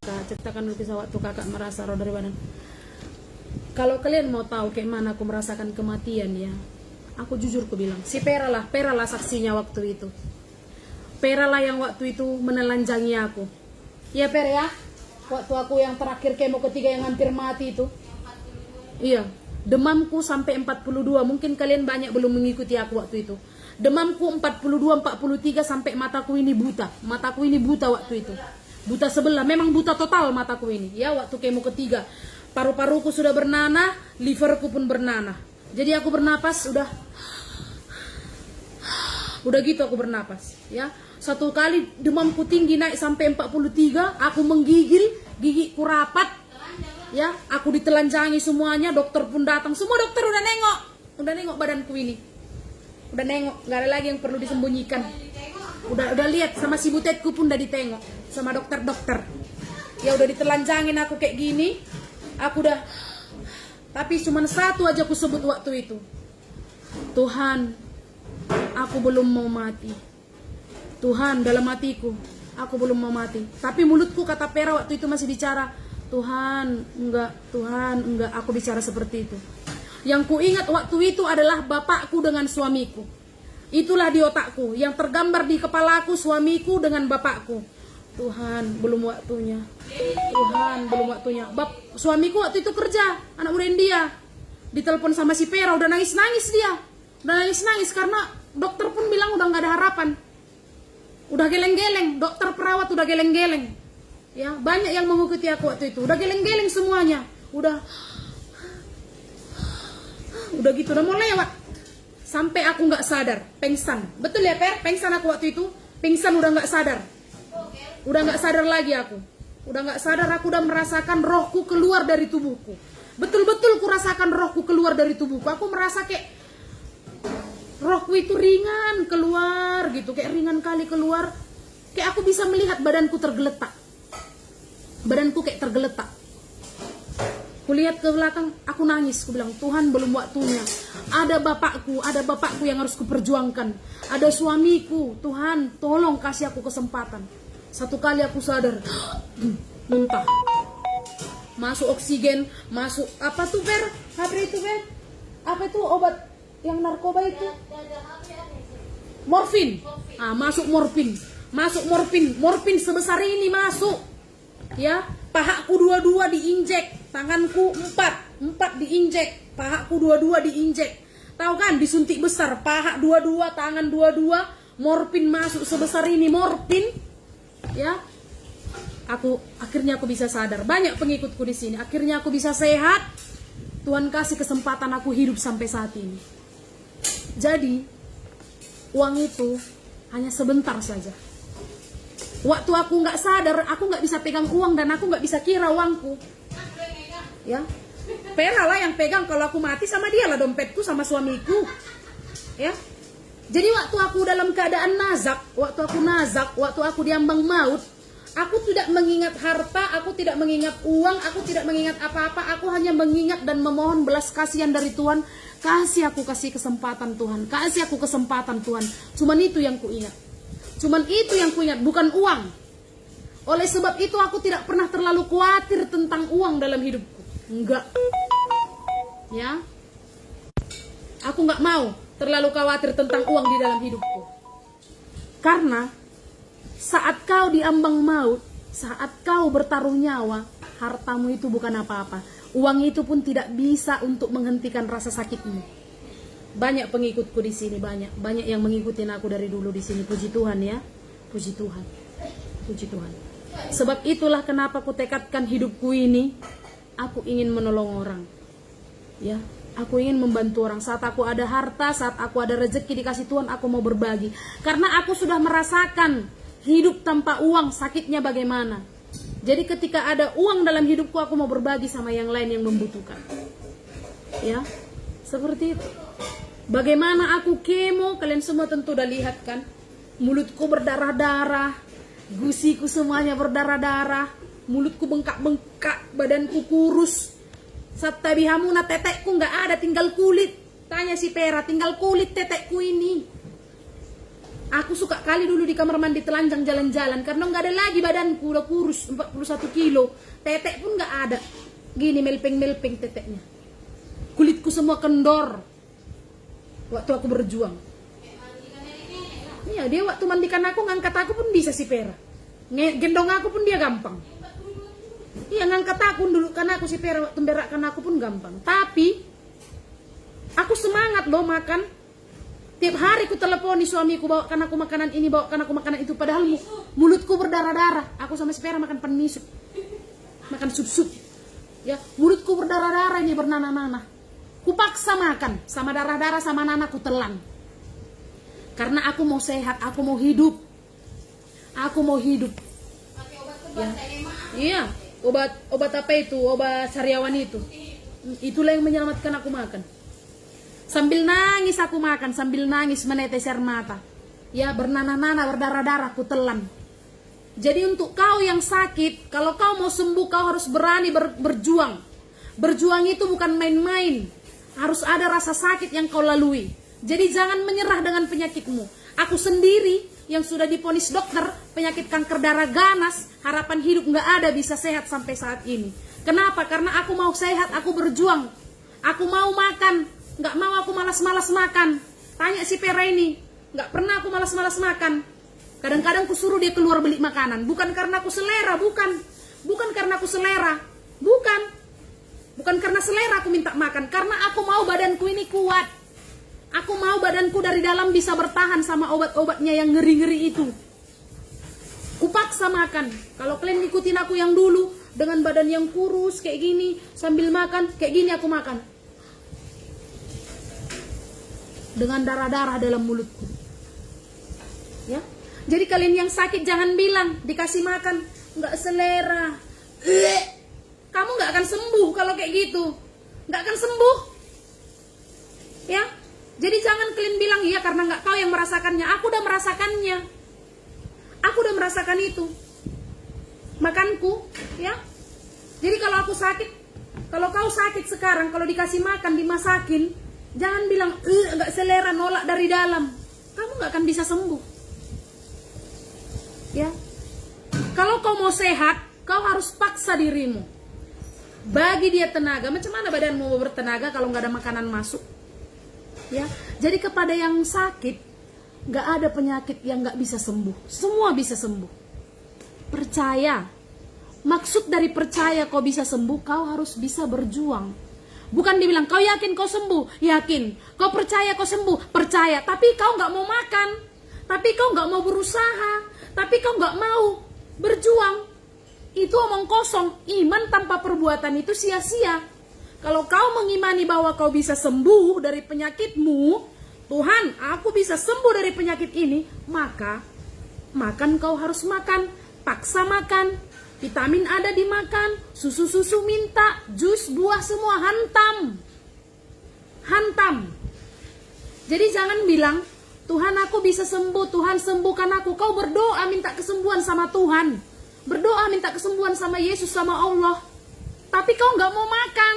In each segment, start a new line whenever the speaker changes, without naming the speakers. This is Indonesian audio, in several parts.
kakak, ceritakan dulu kisah waktu kakak merasa roh dari badan. Kalau kalian mau tahu kayak mana aku merasakan kematian ya, aku jujur aku bilang, si Pera lah saksinya waktu itu. Pera lah yang waktu itu menelanjangi aku. Ya Per ya, waktu aku yang terakhir kemo ketiga yang hampir mati itu. Iya, demamku sampai 42, mungkin kalian banyak belum mengikuti aku waktu itu. Demamku 42, 43 sampai mataku ini buta. Mataku ini buta waktu itu. Buta sebelah, memang buta total mataku ini. Ya, waktu kemo ketiga. Paru-paruku sudah bernanah, liverku pun bernanah. Jadi aku bernapas udah gitu aku bernapas, ya. Satu kali demamku tinggi naik sampai 43, aku menggigil, gigiku rapat. Ya, aku ditelanjangi semuanya, dokter pun datang. Semua dokter udah nengok badanku ini. Udah nengok, nggak ada lagi yang perlu disembunyikan. Udah lihat, sama si butetku pun udah ditengok sama dokter-dokter. Ya udah ditelanjangin aku kayak gini. Aku udah, tapi cuman satu aja aku sebut waktu itu. Tuhan, aku belum mau mati. Tuhan, dalam hatiku, aku belum mau mati. Tapi mulutku kata Pera waktu itu masih bicara, Tuhan, enggak, aku bicara seperti itu. Yang ku ingat waktu itu adalah bapakku dengan suamiku. Itulah di otakku, yang tergambar di kepalaku suamiku dengan bapakku. Tuhan, belum waktunya. Tuhan, belum waktunya. Suamiku waktu itu kerja, anak muda India. Ditelepon sama si Pera, udah nangis-nangis dia. Udah nangis-nangis karena dokter pun bilang udah nggak ada harapan. Udah geleng-geleng, dokter perawat udah geleng-geleng. Ya, banyak yang mengikuti aku waktu itu. Udah geleng-geleng semuanya. Udah gitu, udah mau lewat. Sampai aku nggak sadar, pingsan. Betul ya Per? Pingsan aku waktu itu. Pingsan, udah nggak sadar. Udah nggak sadar lagi aku. Udah nggak sadar, aku udah merasakan rohku keluar dari tubuhku. Betul-betul ku rasakan rohku keluar dari tubuhku. Aku merasa kayak rohku itu ringan keluar gitu, kayak ringan kali keluar. Kayak aku bisa melihat badanku tergeletak. Badanku kayak tergeletak. Kulihat ke belakang, aku nangis, aku bilang, Tuhan belum waktunya. Ada bapakku yang harus kuperjuangkan. Ada suamiku, Tuhan tolong kasih aku kesempatan. Satu kali aku sadar, muntah. Masuk oksigen, masuk, apa tuh Per? Apa itu Per? Apa itu obat yang narkoba itu? Morfin. Ah, masuk morfin. Morfin sebesar ini masuk. Ya, pahaku dua-dua diinjek, tanganku empat diinjek, pahaku dua-dua diinjek. Tahu kan, disuntik besar, paha dua-dua, tangan dua-dua, morfin masuk sebesar ini, morfin. Ya. Akhirnya aku bisa sadar. Banyak pengikutku di sini. Akhirnya aku bisa sehat. Tuhan kasih kesempatan aku hidup sampai saat ini. Jadi, uang itu hanya sebentar saja. Waktu aku nggak sadar, aku nggak bisa pegang uang dan aku nggak bisa kira uangku. Ya, Pera lah yang pegang. Kalau aku mati sama dia lah dompetku sama suamiku. Ya, jadi waktu aku dalam keadaan nazak, waktu aku diambang maut, aku tidak mengingat harta, aku tidak mengingat uang, aku tidak mengingat apa-apa. Aku hanya mengingat dan memohon belas kasihan dari Tuhan. Kasih kesempatan Tuhan, kasih aku kesempatan Tuhan. Cuman itu yang kuingat. Bukan uang. Oleh sebab itu aku tidak pernah terlalu khawatir tentang uang dalam hidupku. Enggak. Ya. Aku enggak mau terlalu khawatir tentang uang di dalam hidupku. Karena saat kau diambang maut, saat kau bertaruh nyawa, hartamu itu bukan apa-apa. Uang itu pun tidak bisa untuk menghentikan rasa sakitmu. Banyak pengikutku di sini, banyak yang mengikuti aku dari dulu di sini. Puji Tuhan ya, puji Tuhan. Sebab itulah kenapa aku tekadkan hidupku ini, aku ingin menolong orang. Ya, aku ingin membantu orang. Saat aku ada harta, saat aku ada rezeki dikasih Tuhan, aku mau berbagi. Karena aku sudah merasakan hidup tanpa uang sakitnya bagaimana. Jadi ketika ada uang dalam hidupku, aku mau berbagi sama yang lain yang membutuhkan. Ya, seperti itu. Bagaimana aku kemo, kalian semua tentu udah lihat kan. Mulutku berdarah-darah, gusiku semuanya berdarah-darah, mulutku bengkak-bengkak, badanku kurus. Satabihamuna, tetekku nggak ada, tinggal kulit. Tanya si Pera, tinggal kulit tetekku ini. Aku suka kali dulu di kamar mandi telanjang jalan-jalan karena nggak ada lagi badanku, udah kurus 41 kilo. Tetek pun nggak ada. Gini melpeng-melpeng teteknya. Kulitku semua kendor. Waktu aku berjuang. Iya, dia waktu mandikan aku, ngangkat aku pun bisa si Pera. Gendong aku pun dia gampang. Iya, ngangkat aku dulu kan aku si Pera, waktu berakkan aku pun gampang. Tapi aku semangat loh makan. Tiap hari ku teleponi suamiku, bawakan aku makanan ini, bawakan aku makanan itu. Padahal mulutku berdarah-darah. Aku sama si Pera makan penisuk, makan sup-sup. Ya, mulutku berdarah-darah ini, bernanah-nanah. Ku paksa makan, sama darah-darah sama nanah ku telan. Karena aku mau sehat, aku mau hidup. Aku mau hidup. Ya. Iya, obat apa itu? Obat sariawan itu. Itulah yang menyelamatkan aku makan. Sambil nangis aku makan, sambil nangis menetes air mata. Ya, bernanah-nanah, berdarah-darah, ku telan. Jadi untuk kau yang sakit, kalau kau mau sembuh, kau harus berani berjuang. Berjuang itu bukan main-main. Harus ada rasa sakit yang kau lalui. Jadi jangan menyerah dengan penyakitmu. Aku sendiri yang sudah diponis dokter penyakit kanker darah ganas, harapan hidup nggak ada, bisa sehat sampai saat ini. Kenapa? Karena aku mau sehat, aku berjuang. Aku mau makan. Nggak mau aku malas-malas makan. Tanya si Pera ini, nggak pernah aku malas-malas makan. Kadang-kadang aku suruh dia keluar beli makanan. Bukan karena aku selera, bukan. Bukan karena aku selera, bukan. Bukan karena selera aku minta makan. Karena aku mau badanku ini kuat. Aku mau badanku dari dalam bisa bertahan sama obat-obatnya yang ngeri-ngeri itu. Kupaksa makan. Kalau kalian ikutin aku yang dulu, dengan badan yang kurus kayak gini, sambil makan, kayak gini aku makan. Dengan darah-darah dalam mulutku. Ya. Jadi kalian yang sakit jangan bilang dikasih makan nggak selera. Kamu nggak akan sembuh kalau kayak gitu. Nggak akan sembuh. Ya. Jadi jangan kalian bilang iya karena nggak kau yang merasakannya. Aku udah merasakannya. Aku udah merasakan itu. Makanku, ya. Jadi kalau aku sakit, kalau kau sakit sekarang, kalau dikasih makan dimasakin, jangan bilang, nggak selera, nolak dari dalam. Kamu nggak akan bisa sembuh. Ya. Kalau kau mau sehat, kau harus paksa dirimu. Bagi dia tenaga. Macam mana badanmu mau bertenaga kalau nggak ada makanan masuk? Ya. Jadi kepada yang sakit, nggak ada penyakit yang nggak bisa sembuh. Semua bisa sembuh. Percaya. Maksud dari percaya kau bisa sembuh, kau harus bisa berjuang. Bukan dibilang, kau yakin kau sembuh? Yakin. Kau percaya kau sembuh? Percaya. Tapi kau nggak mau makan. Tapi kau nggak mau berusaha. Tapi kau nggak mau berjuang. Itu omong kosong. Iman tanpa perbuatan itu sia-sia. Kalau kau mengimani bahwa kau bisa sembuh dari penyakitmu, Tuhan, aku bisa sembuh dari penyakit ini, maka makan kau harus makan. Paksa makan. Vitamin ada dimakan, susu-susu minta, jus, buah semua hantam. Hantam. Jadi jangan bilang, Tuhan aku bisa sembuh, Tuhan sembuhkan aku. Kau berdoa minta kesembuhan sama Tuhan. Berdoa minta kesembuhan sama Yesus, sama Allah. Tapi kau nggak mau makan.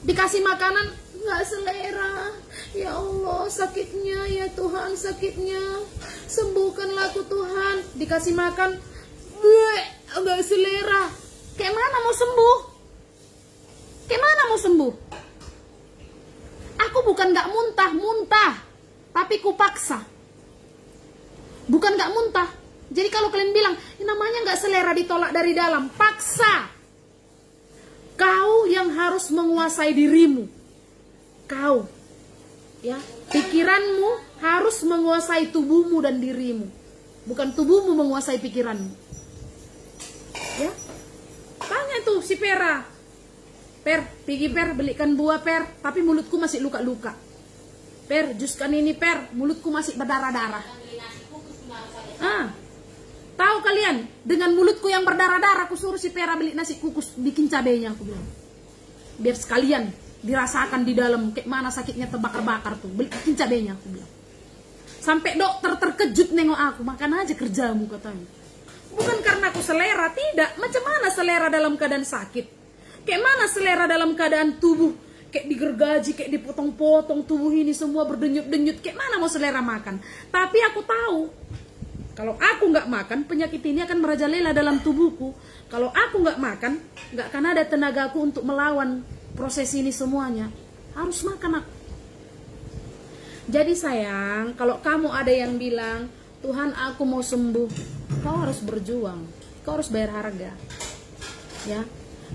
Dikasih makanan, nggak selera. Ya Allah, sakitnya, ya Tuhan sakitnya. Sembuhkanlah aku Tuhan. Dikasih makan, nggak selera. Kayak mana mau sembuh? Kayak mana mau sembuh? Aku bukan nggak muntah, tapi kupaksa. Bukan nggak muntah. Jadi kalau kalian bilang, namanya nggak selera ditolak dari dalam, paksa. Kau yang harus menguasai dirimu. Kau, ya, pikiranmu harus menguasai tubuhmu dan dirimu. Bukan tubuhmu menguasai pikiranmu. Ya, tanya tuh si Pera. Per, pergi Per, belikan buah Per, tapi mulutku masih luka-luka. Per, juskan ini Per, mulutku masih berdarah-darah. Tahu kalian, dengan mulutku yang berdarah-darah, aku suruh si Pera beli nasi kukus, bikin cabenya, aku bilang. Biar sekalian dirasakan di dalam, kayak mana sakitnya terbakar-bakar tuh, bikin cabenya, aku bilang. Sampai dokter terkejut nengok aku, makan aja kerjamu katanya. Bukan karena aku selera, tidak. Macam mana selera dalam keadaan sakit? Kayak mana selera dalam keadaan tubuh kayak digergaji, kayak dipotong-potong, tubuh ini semua berdenyut-denyut, kayak mana mau selera makan. Tapi aku tahu, kalau aku nggak makan, penyakit ini akan merajalela dalam tubuhku. Kalau aku nggak makan, nggak akan ada tenagaku untuk melawan proses ini semuanya. Harus makan aku. Jadi sayang, kalau kamu ada yang bilang, Tuhan aku mau sembuh, kau harus berjuang, kau harus bayar harga. Ya.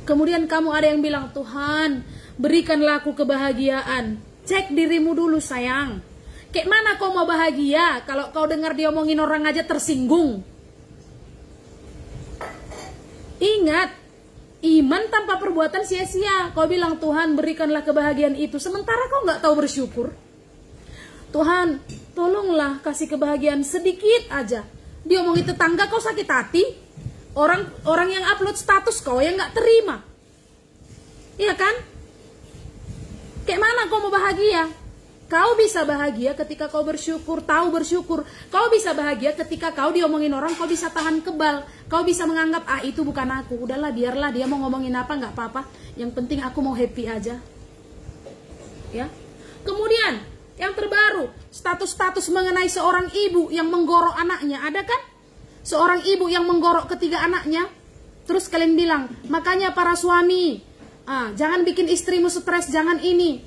Kemudian kamu ada yang bilang, Tuhan berikanlah aku kebahagiaan. Cek dirimu dulu sayang. Kayak mana kau mau bahagia kalau kau dengar diomongin orang aja tersinggung? Ingat, iman tanpa perbuatan sia-sia. Kau bilang Tuhan berikanlah kebahagiaan itu, sementara kau nggak tahu bersyukur. Tuhan tolonglah kasih kebahagiaan sedikit aja. Diomongin tetangga kau sakit hati. Orang yang upload status kau yang nggak terima. Iya kan? Kayak mana kau mau bahagia? Kau bisa bahagia ketika kau bersyukur, tahu bersyukur. Kau bisa bahagia ketika kau diomongin orang, kau bisa tahan kebal. Kau bisa menganggap, itu bukan aku. Udahlah, biarlah dia mau ngomongin apa, nggak apa-apa. Yang penting aku mau happy aja. Ya. Kemudian, yang terbaru, status-status mengenai seorang ibu yang menggorok anaknya. Ada kan? Seorang ibu yang menggorok ketiga anaknya. Terus kalian bilang, makanya para suami, jangan bikin istrimu stres, jangan ini.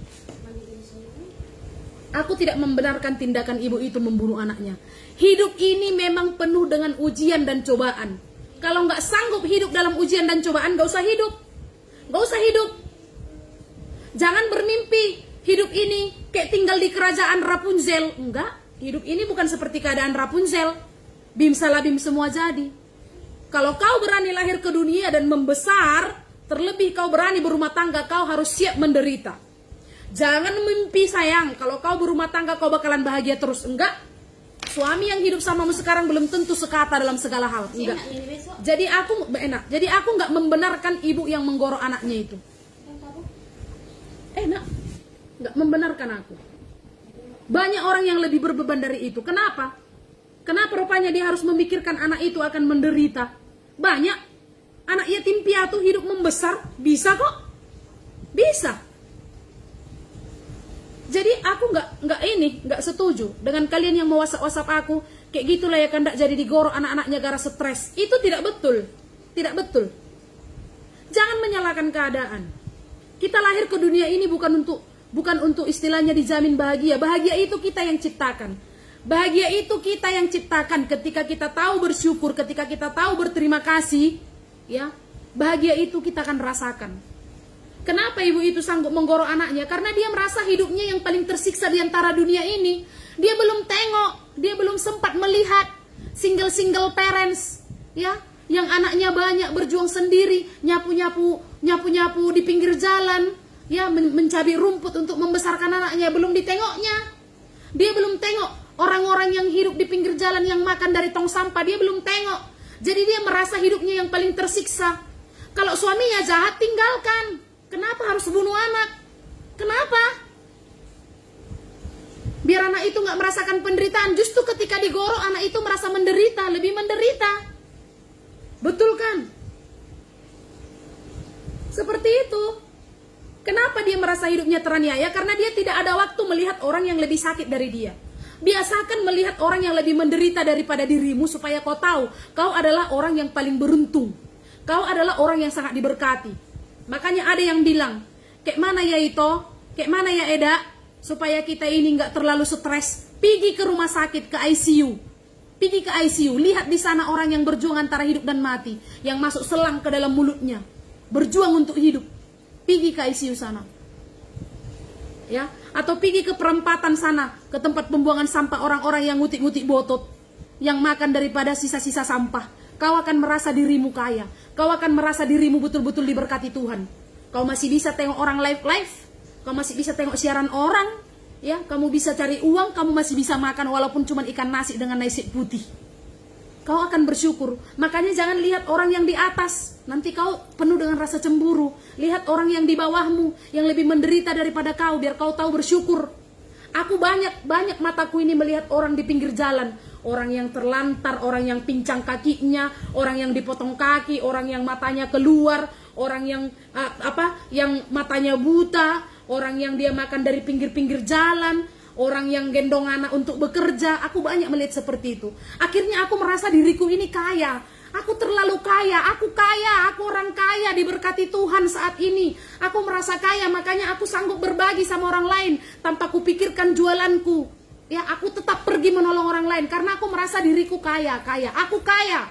Aku tidak membenarkan tindakan ibu itu membunuh anaknya. Hidup ini memang penuh dengan ujian dan cobaan. Kalau nggak sanggup hidup dalam ujian dan cobaan, nggak usah hidup. Nggak usah hidup. Jangan bermimpi hidup ini kayak tinggal di kerajaan Rapunzel. Enggak, hidup ini bukan seperti keadaan Rapunzel. Bim salabim semua jadi. Kalau kau berani lahir ke dunia dan membesar, terlebih kau berani berumah tangga, kau harus siap menderita. Jangan mimpi sayang, kalau kau berumah tangga kau bakalan bahagia terus. Enggak. Suami yang hidup samamu sekarang belum tentu sekata dalam segala hal. Enggak. Jadi aku nggak membenarkan ibu yang menggorok anaknya itu. Enak. Nggak membenarkan aku. Banyak orang yang lebih berbeban dari itu. Kenapa? Kenapa rupanya dia harus memikirkan anak itu akan menderita? Banyak anak yatim piatu hidup membesar, bisa kok, bisa. Jadi aku nggak setuju dengan kalian yang mau WhatsApp aku kayak gitulah ya, kan jadi digorok anak-anaknya gara stres. Itu tidak betul, tidak betul. Jangan menyalahkan keadaan. Kita lahir ke dunia ini bukan untuk istilahnya dijamin bahagia. Bahagia itu kita yang ciptakan. Bahagia itu kita yang ciptakan ketika kita tahu bersyukur, ketika kita tahu berterima kasih, ya. Bahagia itu kita akan rasakan. Kenapa ibu itu sanggup menggorok anaknya? Karena dia merasa hidupnya yang paling tersiksa di antara dunia ini. Dia belum tengok, dia belum sempat melihat single parents, ya, yang anaknya banyak berjuang sendiri, nyapu-nyapu di pinggir jalan, ya, mencari rumput untuk membesarkan anaknya, belum ditengoknya. Dia belum tengok orang-orang yang hidup di pinggir jalan yang makan dari tong sampah, dia belum tengok. Jadi dia merasa hidupnya yang paling tersiksa. Kalau suaminya jahat, tinggalkan. Kenapa harus bunuh anak? Kenapa? Biar anak itu nggak merasakan penderitaan. Justru ketika digorok, anak itu merasa menderita, lebih menderita. Betul kan? Seperti itu. Kenapa dia merasa hidupnya teraniaya? Karena dia tidak ada waktu melihat orang yang lebih sakit dari dia. Biasakan melihat orang yang lebih menderita daripada dirimu supaya kau tahu kau adalah orang yang paling beruntung. Kau adalah orang yang sangat diberkati. Makanya ada yang bilang, kayak mana ya Ito, kayak mana ya Eda, supaya kita ini nggak terlalu stres. Pergi ke rumah sakit, ke ICU. Pergi ke ICU, lihat di sana orang yang berjuang antara hidup dan mati, yang masuk selang ke dalam mulutnya, berjuang untuk hidup. Pergi ke ICU sana. Ya, atau pergi ke perempatan sana, ke tempat pembuangan sampah orang-orang yang ngutik-ngutik botot, yang makan daripada sisa-sisa sampah. Kau akan merasa dirimu kaya. Kau akan merasa dirimu betul-betul diberkati Tuhan. Kau masih bisa tengok orang live. Kau masih bisa tengok siaran orang. Ya, kamu bisa cari uang, kamu masih bisa makan walaupun cuma ikan nasi dengan nasi putih. Kau akan bersyukur. Makanya jangan lihat orang yang di atas. Nanti kau penuh dengan rasa cemburu. Lihat orang yang di bawahmu, yang lebih menderita daripada kau, biar kau tahu bersyukur. Aku banyak mataku ini melihat orang di pinggir jalan. Orang yang terlantar, orang yang pincang kakinya, orang yang dipotong kaki, orang yang matanya keluar, orang yang yang matanya buta, orang yang dia makan dari pinggir-pinggir jalan, orang yang gendong anak untuk bekerja. Aku banyak melihat seperti itu. Akhirnya aku merasa diriku ini kaya. Aku terlalu kaya, aku orang kaya, diberkati Tuhan saat ini. Aku merasa kaya, makanya aku sanggup berbagi sama orang lain tanpa kupikirkan jualanku. Ya, aku tetap pergi menolong orang lain karena aku merasa diriku kaya. Aku kaya.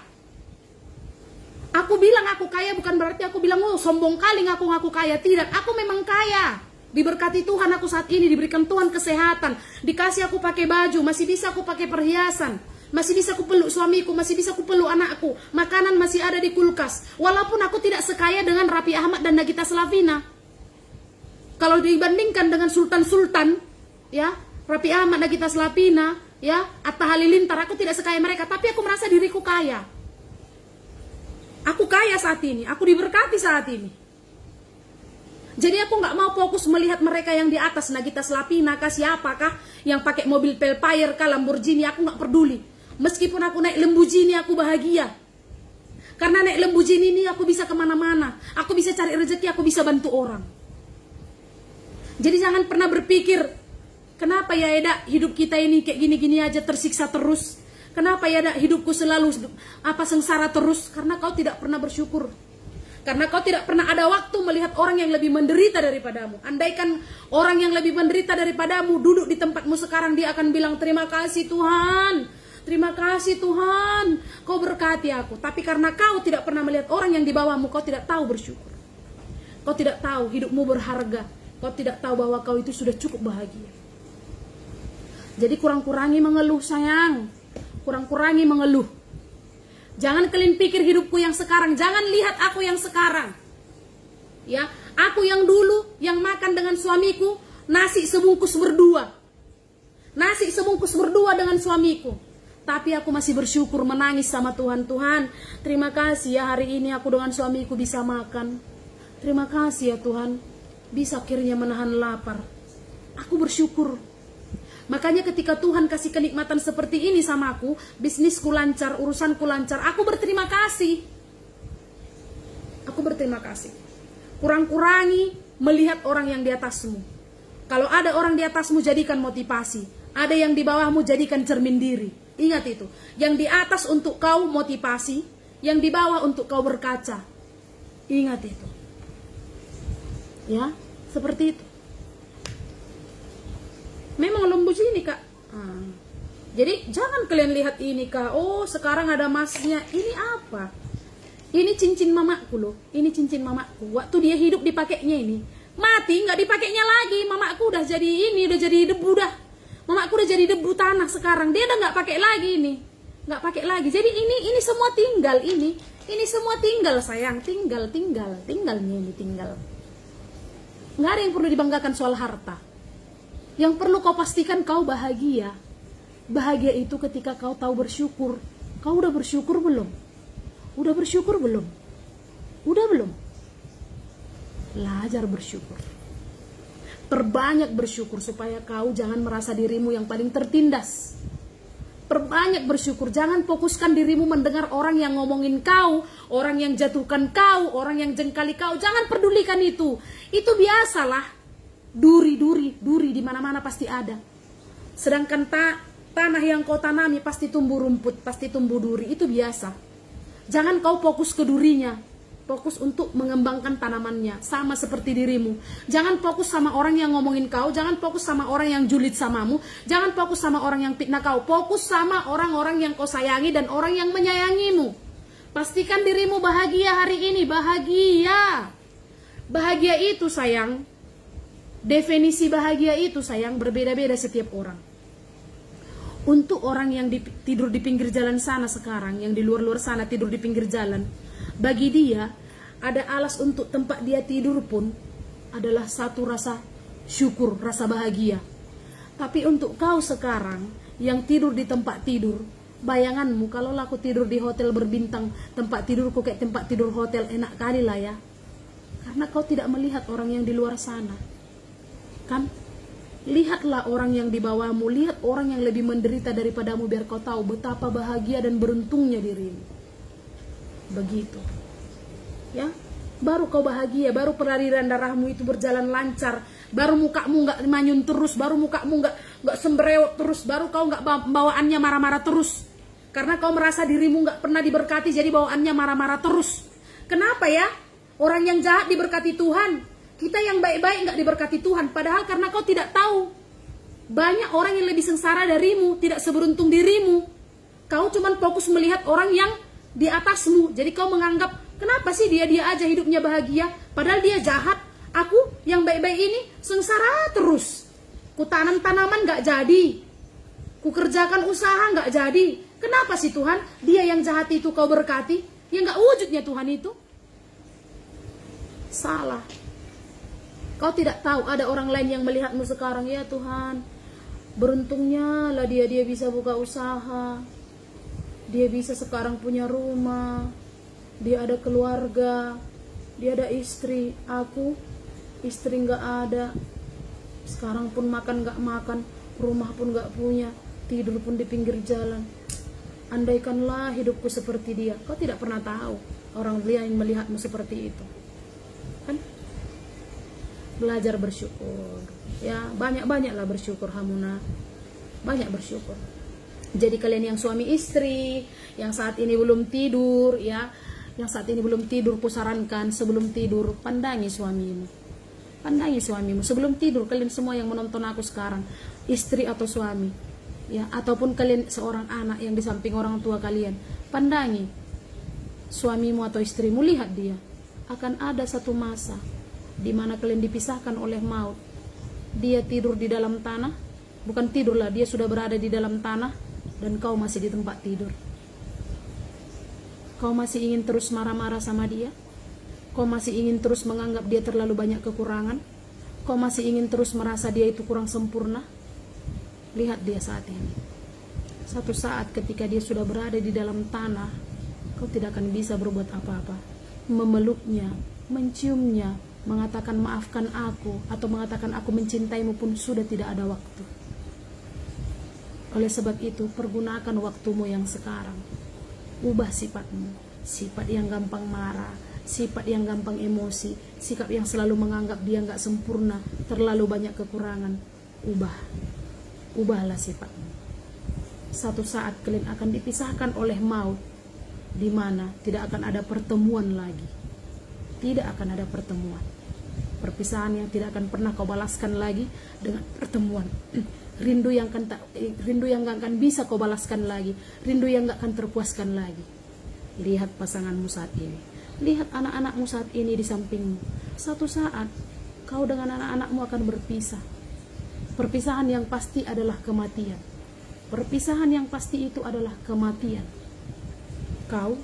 Aku bilang aku kaya bukan berarti aku bilang, oh sombong kali ngaku-ngaku kaya. Tidak, aku memang kaya. Diberkati Tuhan aku saat ini, diberikan Tuhan kesehatan, dikasih aku pakai baju, masih bisa aku pakai perhiasan, masih bisa aku peluk suamiku, masih bisa aku peluk anakku, makanan masih ada di kulkas. Walaupun aku tidak sekaya dengan Raffi Ahmad dan Nagita Slavina. Kalau dibandingkan dengan sultan-sultan, ya, Raffi Ahmad, Nagita Slavina, ya, Atta Halilintar, aku tidak sekaya mereka, tapi aku merasa diriku kaya. Aku kaya saat ini, aku diberkati saat ini. Jadi aku nggak mau fokus melihat mereka yang di atas, Nagita Slavina kah, siapakah yang pakai mobil Velfire kah, Lamborghini, aku nggak peduli. Meskipun aku naik Lamborghini aku bahagia. Karena naik Lamborghini ini aku bisa kemana-mana, aku bisa cari rezeki, aku bisa bantu orang. Jadi jangan pernah berpikir, kenapa ya Eda hidup kita ini kayak gini-gini aja, tersiksa terus. Kenapa ya Eda hidupku selalu sengsara terus? Karena kau tidak pernah bersyukur. Karena kau tidak pernah ada waktu melihat orang yang lebih menderita daripadamu. Andaikan orang yang lebih menderita daripadamu duduk di tempatmu sekarang, dia akan bilang, terima kasih Tuhan, terima kasih Tuhan, kau berkati aku. Tapi karena kau tidak pernah melihat orang yang di bawahmu, kau tidak tahu bersyukur. Kau tidak tahu hidupmu berharga. Kau tidak tahu bahwa kau itu sudah cukup bahagia. Jadi kurang-kurangi mengeluh sayang, kurang-kurangi mengeluh. Jangan kalian pikir hidupku yang sekarang, jangan lihat aku yang sekarang. Ya, aku yang dulu yang makan dengan suamiku nasi sebungkus berdua. Nasi sebungkus berdua dengan suamiku. Tapi aku masih bersyukur, menangis sama Tuhan. Tuhan, terima kasih ya hari ini aku dengan suamiku bisa makan. Terima kasih ya Tuhan, bisa akhirnya menahan lapar. Aku bersyukur. Makanya ketika Tuhan kasih kenikmatan seperti ini sama aku, bisnisku lancar, urusanku lancar, aku berterima kasih. Aku berterima kasih. Kurang-kurangi melihat orang yang di atasmu. Kalau ada orang di atasmu, jadikan motivasi. Ada yang di bawahmu, jadikan cermin diri. Ingat itu. Yang di atas untuk kau motivasi, yang di bawah untuk kau berkaca. Ingat itu. Ya, seperti itu. Memang Lamborghini kak. Jadi jangan kalian lihat ini kak. Oh sekarang ada emasnya. Ini apa? Ini cincin mamaku loh. Ini cincin mamaku. Waktu dia hidup dipakainya ini. Mati nggak dipakainya lagi. Mamaku udah jadi ini, udah jadi debu dah. Mamaku udah jadi debu tanah sekarang. Dia udah nggak pakai lagi ini. Nggak pakai lagi. Jadi ini semua tinggal ini. Ini semua tinggal sayang. Tinggalnya ini tinggal. Nggak ada yang perlu dibanggakan soal harta. Yang perlu kau pastikan kau bahagia. Bahagia itu ketika kau tahu bersyukur. Kau udah bersyukur belum? Udah bersyukur belum? Udah belum? Belajar bersyukur. Perbanyak bersyukur supaya kau jangan merasa dirimu yang paling tertindas. Perbanyak bersyukur. Jangan fokuskan dirimu mendengar orang yang ngomongin kau, orang yang jatuhkan kau, orang yang jengkali kau. Jangan pedulikan itu. Itu biasalah. Duri di mana-mana pasti ada. Sedangkan tanah yang kau tanami pasti tumbuh rumput, pasti tumbuh duri, itu biasa. Jangan kau fokus ke durinya, fokus untuk mengembangkan tanamannya, sama seperti dirimu. Jangan fokus sama orang yang ngomongin kau, jangan fokus sama orang yang julid samamu, jangan fokus sama orang yang fitnah kau, fokus sama orang-orang yang kau sayangi dan orang yang menyayangimu. Pastikan dirimu bahagia hari ini, bahagia. Bahagia itu sayang, definisi bahagia itu sayang berbeda-beda setiap orang. Untuk orang yang tidur di pinggir jalan sana sekarang, yang di luar-luar sana tidur di pinggir jalan, bagi dia ada alas untuk tempat dia tidur pun adalah satu rasa syukur, rasa bahagia. Tapi untuk kau sekarang yang tidur di tempat tidur, bayanganmu kalau aku tidur di hotel berbintang, tempat tidurku kayak tempat tidur hotel, enak kali lah ya. Karena kau tidak melihat orang yang di luar sana. Kan? Lihatlah orang yang di bawahmu, lihat orang yang lebih menderita daripadamu biar kau tahu betapa bahagia dan beruntungnya dirimu. Begitu. Ya, baru kau bahagia, baru peraliran darahmu itu berjalan lancar, baru mukamu nggak manyun terus, baru mukamu nggak sembrewot terus, baru kau nggak bawaannya marah-marah terus. Karena kau merasa dirimu nggak pernah diberkati, jadi bawaannya marah-marah terus. Kenapa ya? Orang yang jahat diberkati Tuhan, kita yang baik-baik nggak diberkati Tuhan. Padahal karena kau tidak tahu, banyak orang yang lebih sengsara darimu, tidak seberuntung dirimu. Kau cuman fokus melihat orang yang di atasmu, jadi kau menganggap kenapa sih dia aja hidupnya bahagia, padahal dia jahat. Aku yang baik-baik ini sengsara terus. Ku tanam tanaman nggak jadi, ku kerjakan usaha nggak jadi. Kenapa sih Tuhan? Dia yang jahat itu kau berkati, ya nggak wujudnya Tuhan itu. Salah. Kau tidak tahu ada orang lain yang melihatmu sekarang, ya Tuhan. Beruntungnya lah dia bisa buka usaha. Dia bisa sekarang punya rumah. Dia ada keluarga. Dia ada istri. Aku istri nggak ada. Sekarang pun makan nggak makan, rumah pun nggak punya, tidur pun di pinggir jalan. Andaikanlah hidupku seperti dia. Kau tidak pernah tahu orang lain yang melihatmu seperti itu, kan? Belajar bersyukur, ya, banyak-banyaklah bersyukur Hamuna, banyak bersyukur. Jadi kalian yang suami istri, yang saat ini belum tidur, ya, yang saat ini belum tidur, kusarankan sebelum tidur pandangi suamimu, pandangi suamimu sebelum tidur. Kalian semua yang menonton aku sekarang, istri atau suami, ya, ataupun kalian seorang anak yang di samping orang tua kalian, pandangi suamimu atau istrimu, lihat dia. Akan ada satu masa di mana kalian dipisahkan oleh maut. Dia tidur di dalam tanah, bukan tidurlah, dia sudah berada di dalam tanah dan kau masih di tempat tidur. Kau masih ingin terus marah-marah sama dia? Kau masih ingin terus menganggap dia terlalu banyak kekurangan? Kau masih ingin terus merasa dia itu kurang sempurna? Lihat dia saat ini. Satu saat ketika dia sudah berada di dalam tanah, kau tidak akan bisa berbuat apa-apa. Memeluknya, menciumnya, mengatakan maafkan aku, atau mengatakan aku mencintaimu pun sudah tidak ada waktu. Oleh sebab itu, pergunakan waktumu yang sekarang. Ubah sifatmu, sifat yang gampang marah, sifat yang gampang emosi, sikap yang selalu menganggap dia nggak sempurna, terlalu banyak kekurangan. Ubahlah sifatmu. Satu saat kalian akan dipisahkan oleh maut, di mana tidak akan ada pertemuan lagi. Tidak akan ada pertemuan. Perpisahan yang tidak akan pernah kau balaskan lagi dengan pertemuan. Rindu yang gak akan bisa kau balaskan lagi. Rindu yang gak akan terpuaskan lagi. Lihat pasanganmu saat ini. Lihat anak-anakmu saat ini di sampingmu. Satu saat kau dengan anak-anakmu akan berpisah. Perpisahan yang pasti adalah kematian. Perpisahan yang pasti itu adalah kematian. Kau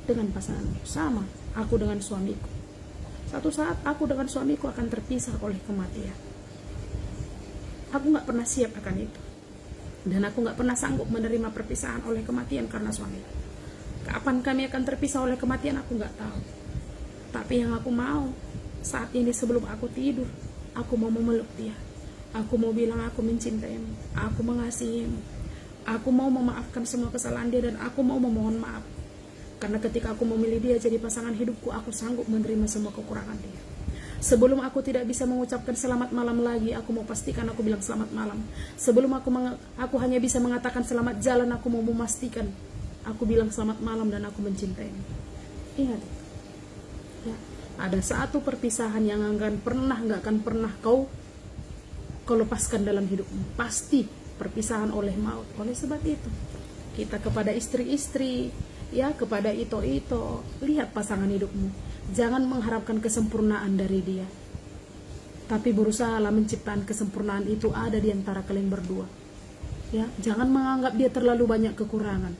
dengan pasanganmu sama, aku dengan suamiku. Satu saat aku dengan suamiku akan terpisah oleh kematian. Aku gak pernah siap akan itu. Dan aku gak pernah sanggup menerima perpisahan oleh kematian karena suamiku. Kapan kami akan terpisah oleh kematian aku gak tahu. Tapi yang aku mau saat ini sebelum aku tidur, aku mau memeluk dia. Aku mau bilang aku mencintaimu, aku mengasihimu. Aku mau memaafkan semua kesalahan dia dan aku mau memohon maaf. Karena ketika aku memilih dia jadi pasangan hidupku, aku sanggup menerima semua kekurangan dia. Sebelum aku tidak bisa mengucapkan selamat malam lagi, aku mau pastikan aku bilang selamat malam. Sebelum aku hanya bisa mengatakan selamat jalan, aku mau memastikan aku bilang selamat malam dan aku mencintaimu. Ingat, ya, ada satu perpisahan yang nggak akan pernah kau lepaskan dalam hidupmu. Pasti perpisahan oleh maut. Oleh sebab itu, kita kepada istri-istri, ya, kepada ito-ito, lihat pasangan hidupmu. Jangan mengharapkan kesempurnaan dari dia, tapi berusahalah menciptakan kesempurnaan itu ada di antara kalian berdua. Ya, jangan menganggap dia terlalu banyak kekurangan,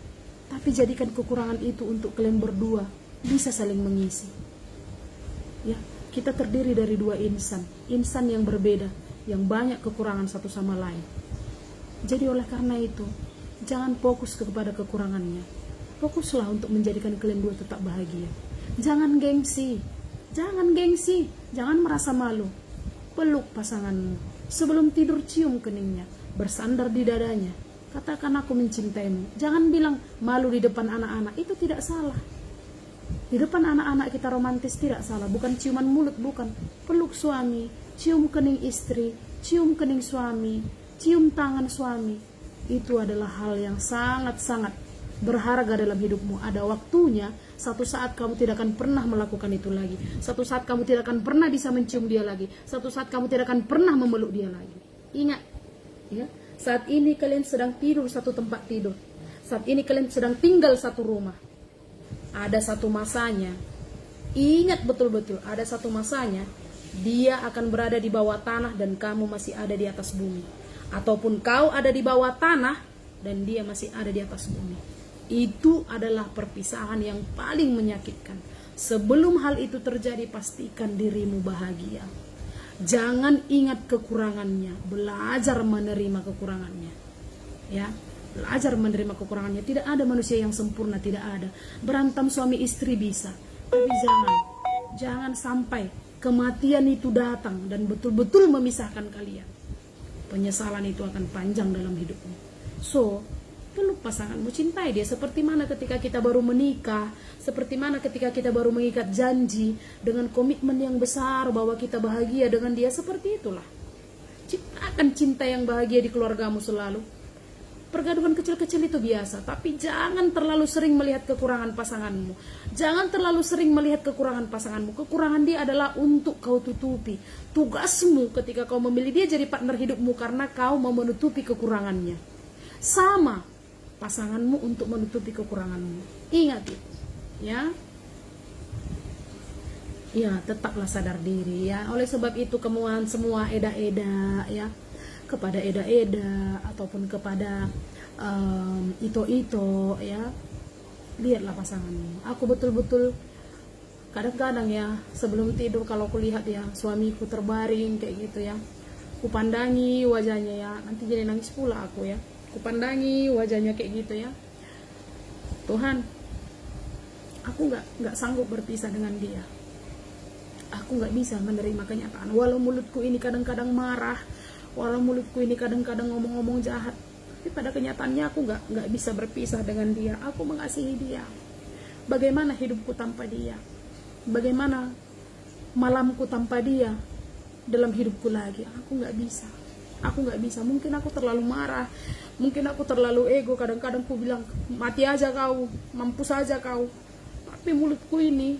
tapi jadikan kekurangan itu untuk kalian berdua bisa saling mengisi. Ya, kita terdiri dari dua insan yang berbeda, yang banyak kekurangan satu sama lain. Jadi oleh karena itu, jangan fokus kepada kekurangannya. Fokuslah untuk menjadikan kalian dua tetap bahagia. Jangan gengsi, jangan merasa malu. Peluk pasanganmu. Sebelum tidur cium keningnya, bersandar di dadanya. Katakan aku mencintaimu. Jangan bilang malu di depan anak-anak, itu tidak salah. Di depan anak-anak kita romantis tidak salah, bukan ciuman mulut, bukan. Peluk suami, cium kening istri, cium kening suami, cium tangan suami. Itu adalah hal yang sangat-sangat berharga dalam hidupmu. Ada waktunya, satu saat kamu tidak akan pernah melakukan itu lagi. Satu saat kamu tidak akan pernah bisa mencium dia lagi. Satu saat kamu tidak akan pernah memeluk dia lagi. Ingat, ya, saat ini kalian sedang tidur satu tempat tidur. Saat ini kalian sedang tinggal satu rumah. Ada satu masanya, ingat betul-betul, ada satu masanya dia akan berada di bawah tanah dan kamu masih ada di atas bumi. Ataupun kau ada di bawah tanah dan dia masih ada di atas bumi. Itu adalah perpisahan yang paling menyakitkan. Sebelum hal itu terjadi, pastikan dirimu bahagia. Jangan ingat kekurangannya, belajar menerima kekurangannya. Ya. Belajar menerima kekurangannya. Tidak ada manusia yang sempurna, tidak ada. Berantem suami istri bisa, tapi jangan sampai kematian itu datang dan betul-betul memisahkan kalian. Penyesalan itu akan panjang dalam hidupmu. So, peluk pasanganmu, cintai dia seperti mana ketika kita baru menikah, seperti mana ketika kita baru mengikat janji dengan komitmen yang besar bahwa kita bahagia dengan dia. Seperti itulah, ciptakan cinta yang bahagia di keluargamu selalu. Pergaduhan kecil-kecil itu biasa, tapi jangan terlalu sering melihat kekurangan pasanganmu. Jangan terlalu sering melihat kekurangan pasanganmu. Kekurangan dia adalah untuk kau tutupi. Tugasmu ketika kau memilih dia jadi partner hidupmu karena kau mau menutupi kekurangannya. Sama pasanganmu untuk menutupi kekuranganmu. Ingat itu, ya. Ya, tetaplah sadar diri, ya. Oleh sebab itu kemuan semua eda-eda, ya. Kepada eda-eda ataupun kepada ito-ito, ya, lihatlah pasanganmu. Aku betul-betul kadang-kadang, ya, sebelum tidur kalau aku lihat, ya, suamiku terbaring kayak gitu, ya, kupandangi wajahnya, ya, nanti jadi nangis pula aku, ya, kupandangi wajahnya kayak gitu, ya. Tuhan, aku nggak sanggup berpisah dengan dia. Aku nggak bisa menerima kenyataan. Walau mulutku ini kadang-kadang marah, walau mulutku ini kadang-kadang ngomong-ngomong jahat, tapi pada kenyataannya aku nggak bisa berpisah dengan dia. Aku mengasihi dia. Bagaimana hidupku tanpa dia? Bagaimana malamku tanpa dia dalam hidupku lagi? Aku nggak bisa. Aku nggak bisa. Mungkin aku terlalu marah, mungkin aku terlalu ego. Kadang-kadang aku bilang, mati aja kau, mampus aja kau. Tapi mulutku ini,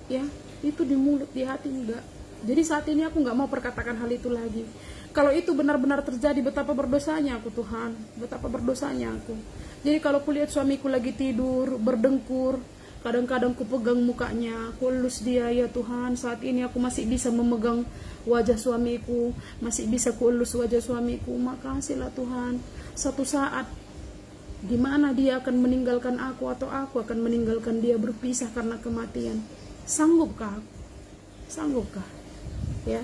ya, itu di mulut, di hati enggak. Jadi saat ini aku nggak mau perkatakan hal itu lagi. Kalau itu benar-benar terjadi, betapa berdosanya aku, Tuhan. Betapa berdosanya aku. Jadi kalau kulihat suamiku lagi tidur, berdengkur, kadang-kadang ku pegang mukanya, ku elus dia, ya Tuhan, saat ini aku masih bisa memegang wajah suamiku, masih bisa ku elus wajah suamiku. Makasihlah Tuhan. Satu saat di mana dia akan meninggalkan aku atau aku akan meninggalkan dia, berpisah karena kematian. Sanggupkah aku? Sanggupkah? Ya.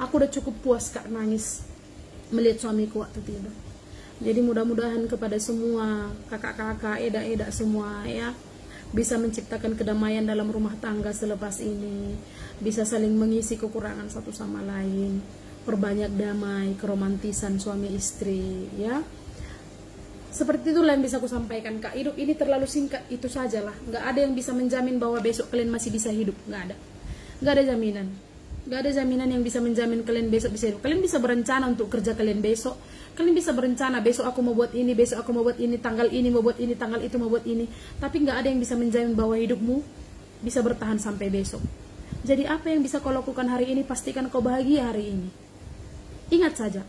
Aku udah cukup puas Kak nangis melihat suamiku waktu tidur. Jadi mudah-mudahan kepada semua kakak-kakak, eda-eda semua, ya, bisa menciptakan kedamaian dalam rumah tangga selepas ini, bisa saling mengisi kekurangan satu sama lain, perbanyak damai, keromantisan suami istri, ya. Seperti itulah yang bisa aku sampaikan, Kak. Hidup ini terlalu singkat, itu sajalah. Nggak ada yang bisa menjamin bahwa besok kalian masih bisa hidup, nggak ada. Nggak ada jaminan. Gak ada jaminan yang bisa menjamin kalian besok bisa hidup. Kalian bisa berencana untuk kerja kalian besok. Kalian bisa berencana, besok aku mau buat ini, besok aku mau buat ini, tanggal ini mau buat ini, tanggal itu mau buat ini. Tapi gak ada yang bisa menjamin bahwa hidupmu bisa bertahan sampai besok. Jadi apa yang bisa kau lakukan hari ini, pastikan kau bahagia hari ini. Ingat saja,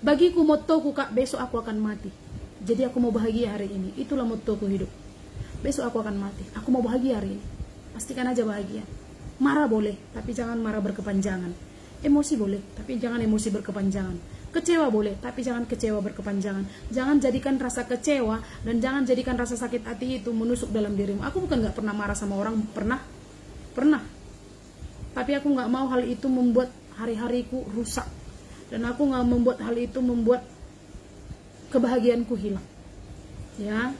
bagiku mottoku, Kak, besok aku akan mati. Jadi aku mau bahagia hari ini. Itulah mottoku hidup. Besok aku akan mati, aku mau bahagia hari ini. Pastikan aja bahagia. Marah boleh, tapi jangan marah berkepanjangan. Emosi boleh, tapi jangan emosi berkepanjangan. Kecewa boleh, tapi jangan kecewa berkepanjangan. Jangan jadikan rasa kecewa dan jangan jadikan rasa sakit hati itu menusuk dalam dirimu. Aku bukan gak pernah marah sama orang, pernah. Tapi aku gak mau hal itu membuat hari-hariku rusak. Dan aku gak membuat hal itu membuat kebahagiaanku hilang. Ya.